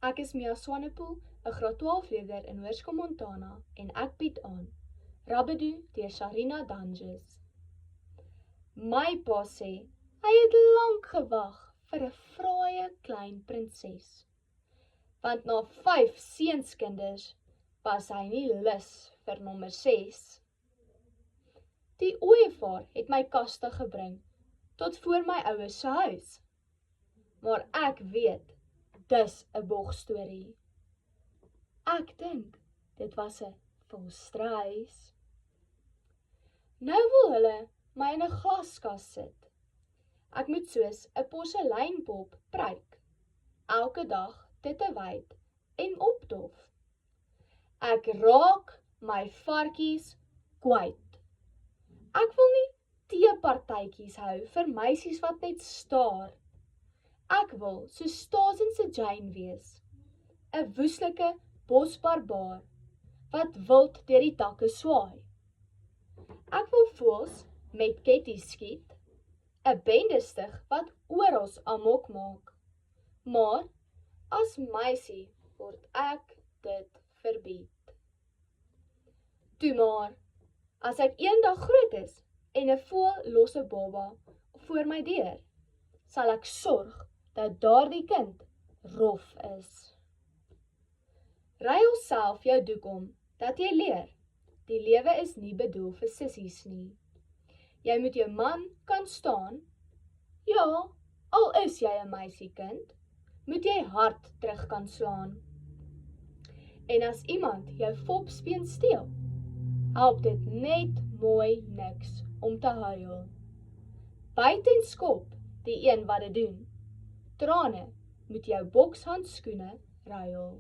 Ek is Mia Swanepoel, 'n graad 12 leerder in Hoërskool Montana en ek bied aan Rabbidoo deur Sharina Danges. My pa sê, hy het lank gewag vir 'n fraaie klein prinses. Want na 5 seunskinders was hy nie lus vir nommer 6. Die ooievaar het my kaste gebring tot voor my ouers se huis. Maar ek weet, dis 'n bogstorie. Ek dink dit was 'n volstruis. Nou wil hulle my in 'n glaskas sit. Ek moet soos 'n porseleinpop pryk, elke dag dit wyd en opdof. Ek raak my varkies kwyt. Ek wil nie teepartytjies hou vir meisies wat net staar. Ek wil soos Tarzan se Jane wees, 'n woeslike bosbarbaar wat wild deur die takke swaai. Ek wil voëls met ketties skiet, 'n bende stig wat oral amok maak. Maar as meisie word ek dit verbied. Toe maar, as ek eendag groot is en 'n voël los 'n baba voor my deur, sal ek sorg dat daardie kind rof is. Ry alself jou doek om, dat jy leer, die lewe is nie bedoel vir sissies nie. Jy moet jou man kan staan, ja, al is jy 'n meisiekind, moet jy hard terug kan slaan. En as iemand jou fopspeen steel, help dit net mooi niks om te huil. Byt en skop die een wat dit doen, trane moet jou bokshandskoene ruil.